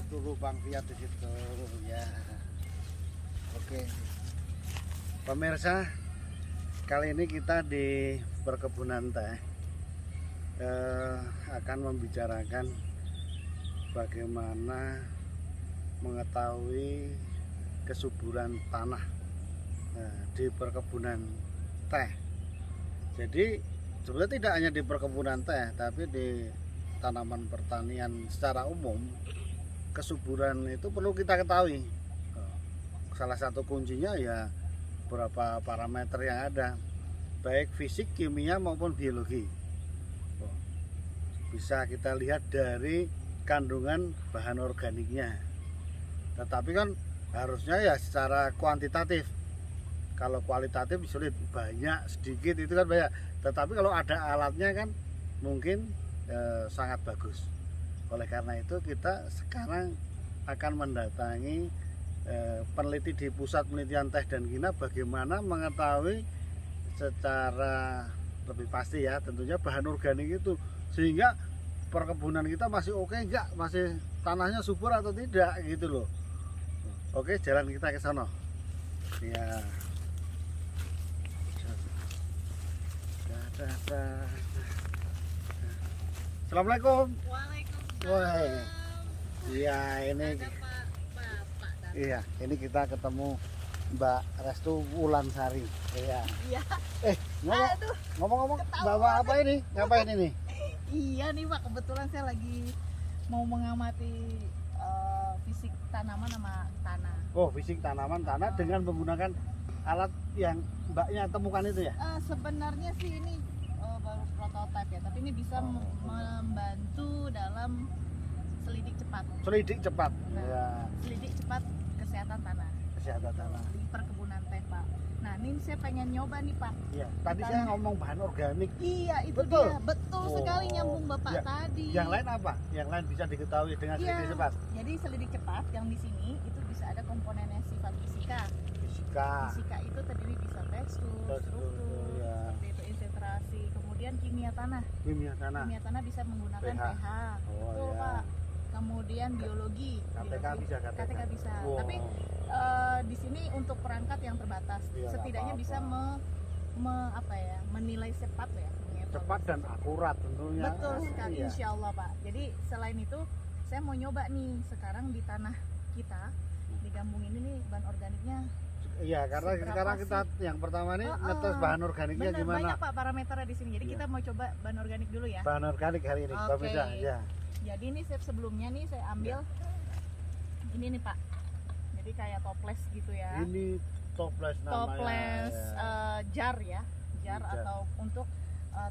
satu lubang Fiat di situ ya. Oke. Pemirsa, kali ini kita di perkebunan teh akan membicarakan bagaimana mengetahui kesuburan tanah di perkebunan teh. Jadi sebenarnya tidak hanya di perkebunan teh, tapi di tanaman pertanian secara umum kesuburan itu perlu kita ketahui. Salah satu kuncinya ya beberapa parameter yang ada, baik fisik, kimia maupun biologi. Bisa kita lihat dari kandungan bahan organiknya. Tetapi kan harusnya ya secara kuantitatif. Kalau kualitatif sulit, banyak sedikit itu kan banyak. Tetapi kalau ada alatnya kan mungkin sangat bagus. Oleh karena itu kita sekarang akan mendatangi peneliti di Pusat Penelitian Teh dan Kina bagaimana mengetahui secara lebih pasti ya tentunya bahan organik itu, sehingga perkebunan kita masih oke enggak, masih tanahnya subur atau tidak gitu loh. Oke, jalan kita ke sana ya. Assalamualaikum. Waalaikumsalam. Iya, ini iya, ini kita ketemu Mbak Restu Wulansari. Iya. Iya. Ngomong-ngomong, bawa apa ini? Ngapain ini? Iya nih Pak, kebetulan saya lagi mau mengamati fisik tanaman sama tanah. Oh, fisik tanaman tanah dengan menggunakan alat yang Mbaknya temukan itu ya? Sebenarnya sih ini baru prototipe ya, tapi ini bisa membantu dalam selidik cepat. Selidik cepat. Nah, Ya. Selidik cepat kesehatan tanah. Kesehatan tanah. Di perkebunan teh Pak. Nah ini saya pengen nyoba nih Pak. Iya. Tadi saya ngomong bahan organik. Iya itu Betul. dia, betul sekali nyambung Bapak Ya. tadi. Yang lain apa? Yang lain bisa diketahui dengan selidik cepat. Jadi selidik cepat yang di sini itu bisa ada komponennya sifat fisika. Fisika. Fisika itu terdiri bisa tekstur, struktur, ya. seperti itu infiltrasi. Kemudian kimia tanah. Kimia tanah. Kimia tanah bisa menggunakan pH. pH. Oh, Betul ya. Pak. Kemudian biologi. KTK bisa, KTK bisa. Wow. Tapi di sini untuk perangkat yang terbatas, Ya, setidaknya apa-apa. bisa menilai cepat ya. Cepat dan akurat tentunya. Betul sekali, Iya. insya Allah Pak. Jadi selain itu saya mau nyoba nih sekarang di tanah kita di Gambung ini nih bahan organiknya. Iya, karena Seberapa sekarang kita sih? yang pertama nih Oh, ngetes bahan organiknya Bener, gimana. banyak Pak parameternya di sini. Jadi Iya. kita mau coba bahan organik dulu ya. Bahan organik hari ini, Oke. bisa ya. Jadi ini sebelumnya nih saya ambil ini nih Pak. Jadi kayak toples gitu ya. Ini toples namanya. Toples ya. jar ya, jar Jar. atau untuk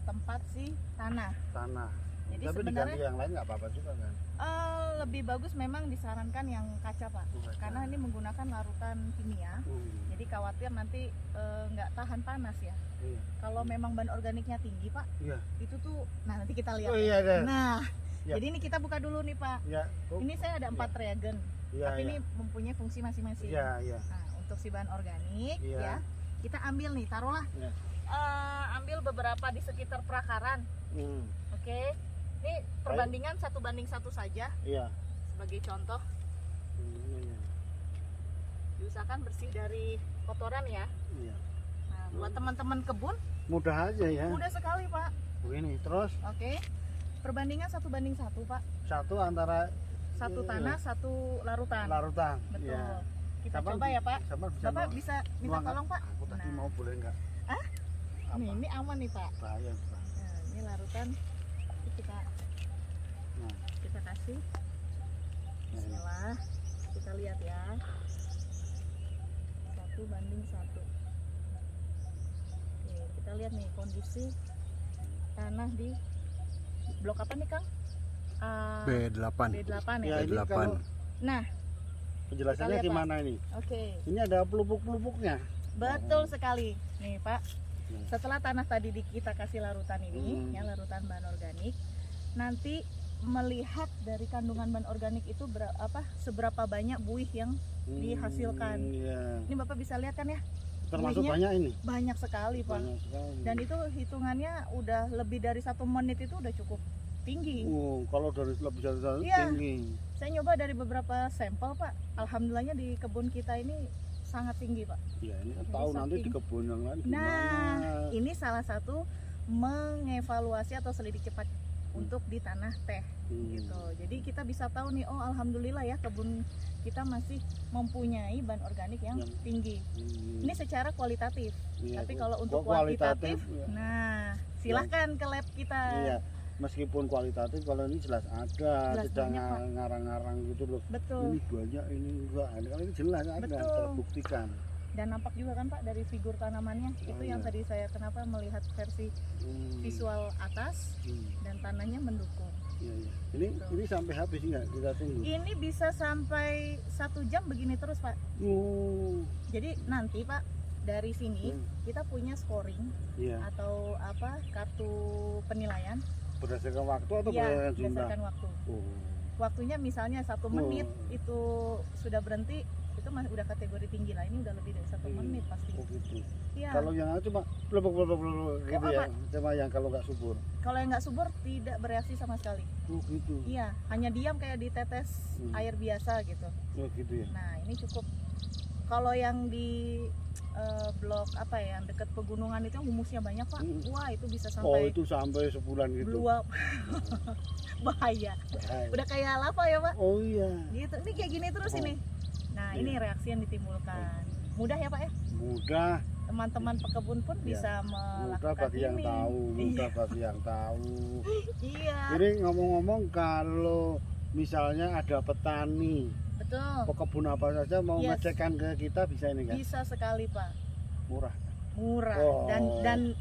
tempat si tanah. Tanah. Jadi Tapi diganti sebenarnya yang lain nggak apa-apa juga kan? lebih bagus memang disarankan yang kaca Pak, Kaca. karena ini menggunakan larutan kimia. Jadi khawatir nanti nggak tahan panas ya. Iya. Kalau memang bahan organiknya tinggi Pak, Iya. itu tuh, nah nanti kita lihat. Oh ya. iya deh. Nah, Ya. jadi ini kita buka dulu nih Pak. Ya. Oh, Ini saya ada 4 reagen, iya, tapi iya. ini mempunyai fungsi masing-masing. Iya, iya. Nah, untuk si bahan organik Iya. ya, kita ambil nih, taruhlah, Iya. ambil beberapa di sekitar perakaran. Hmm. Oke, ini perbandingan 1:1 saja Iya. sebagai contoh. Iya. Diusahakan bersih dari kotoran ya. Iya. Nah, buat teman-teman kebun Mudah aja ya. mudah sekali Pak. Begini, terus Oke, perbandingan 1:1 Pak. satu antara Satu tanah, satu larutan. larutan. Betul. Iya. Kita Sabar coba ya Pak. Sabar bisa Bapak mau- bisa minta nuang nggak? tolong Pak. Aku tadi Nah. mau boleh nggak? Hah? Apa? Nih, ini aman nih Pak. Bahaya, Pak. Nah, ini larutan. Ini Nah, kita kasih. nah, Bismillah. Kita lihat ya. 1:1. Oke, kita lihat nih kondisi tanah di blok apa nih Kang? B8. B8 Ya, ya. ini B8. kalau Nah, penjelasannya Kita lihat, gimana ini? oke. Ini ada pelupuk-pelupuknya. Betul sekali. Nih, Pak. Hmm. Setelah tanah tadi kita kasih larutan ini, Hmm. ya larutan bahan organik. Nanti melihat dari kandungan bahan organik itu seberapa banyak buih yang dihasilkan. Iya. Ini Bapak bisa lihat kan ya? Termasuk buihnya banyak ini. Banyak sekali, Pak. Banyak sekali. Dan itu hitungannya udah lebih dari 1 menit itu udah cukup. tinggi. Kalau dari lebih dari satu Iya. tinggi. Saya nyoba dari beberapa sampel Pak, alhamdulillahnya di kebun kita ini sangat tinggi Pak. Ya ini kan Jadi tahu nanti di saking- kebun yang lain gimana. Nah, ini salah satu mengevaluasi atau selidik cepat untuk di tanah teh gitu. Jadi kita bisa tahu nih, oh alhamdulillah ya kebun kita masih mempunyai bahan organik yang Yang- tinggi. Ini secara kualitatif. Iya, Tapi Bu. kalau untuk Kok kualitatif, kuantitatif, ya. nah silahkan ke lab kita. Iya, meskipun kualitatif kalau ini jelas ada, Jelas tidak banyak, Pak. ngarang-ngarang gitu loh. Betul. Ini banyak, ini enggak. Kalau ini jelas ada, Betul. terbuktikan. Dan nampak juga kan Pak dari figur tanamannya. Itu yang iya. tadi saya kenapa melihat versi visual atas dan tanahnya mendukung. Iya, iya. Ini sampai habis nggak? Kita tunggu. Ini bisa sampai 1 jam begini terus Pak. Oh, Jadi nanti Pak dari sini kita punya scoring iya. atau apa kartu penilaian. Berdasarkan waktu atau Ya, berdasarkan jumlah? berdasarkan waktu. Oh, Waktunya misalnya 1 menit itu sudah berhenti, itu udah kategori tinggi lah. Ini udah lebih dari 1 menit pasti. oh gitu. Iya. Kalau yang cuma blebek gitu ya, apa? cuma yang kalau nggak subur. Kalau yang nggak subur tidak bereaksi sama sekali. Oh gitu. Iya, hanya diam kayak ditetes air biasa gitu. Oh gitu ya. Nah, ini cukup. Kalau yang di blok apa ya, yang dekat pegunungan itu humusnya banyak Pak. Wah, itu bisa Oh sampai itu sampai sebulan gitu. meluap. Bahaya. Bahaya. Udah kayak lava ya Pak. Oh iya. Gitu. Ini kayak gini terus ini. Nah, ini reaksi yang ditimbulkan. Mudah ya Pak ya? Mudah. Teman-teman pekebun pun Iya. bisa Mudah melakukan bagi yang ini. tahu. Mudah bagi yang tahu. Iya, Jadi ngomong-ngomong kalau misalnya ada petani betul. pekebun apa saja mau Yes. ngecekkan ke kita bisa ini kan? Bisa sekali Pak. Murah. Murah Oh.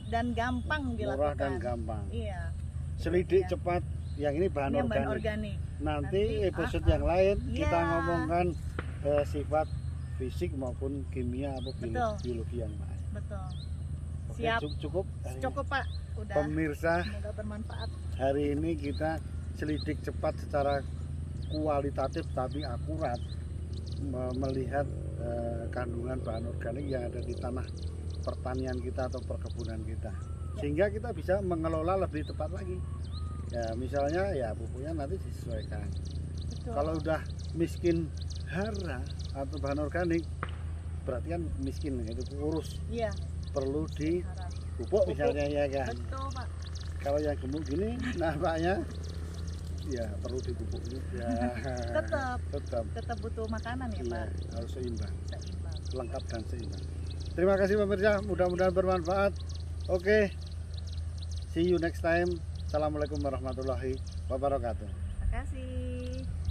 dan gampang dilakukan. Murah dan gampang. Iya. Selidik Iya. cepat. Yang ini bahan Ini yang bahan organik. organik. Nanti Nanti, episode yang lain kita Iya. ngomongkan sifat fisik maupun kimia atau Betul. biologi yang lain. Betul. Oke, Siap. cukup. Cukup Pak. Udah. Pemirsa, Semoga bermanfaat. hari ini kita selidik cepat secara kualitatif tapi akurat melihat kandungan bahan organik yang ada di tanah pertanian kita atau perkebunan kita, sehingga kita bisa mengelola lebih tepat lagi. Ya misalnya ya pupuknya nanti disesuaikan. Betul. Kalau udah miskin hara atau bahan organik berarti kan miskin, itu kurus, Iya. perlu di Harap. pupuk misalnya ya kan. Betul Pak. Kalau yang gemuk gini nampaknya ya perlu dipupuk ya. Tetap butuh makanan ya Iya, Pak. harus seimbang, Seimbang. lengkap dan seimbang. Terima kasih pemirsa, mudah-mudahan bermanfaat. Oke, see you next time. Assalamualaikum warahmatullahi wabarakatuh. Terima kasih.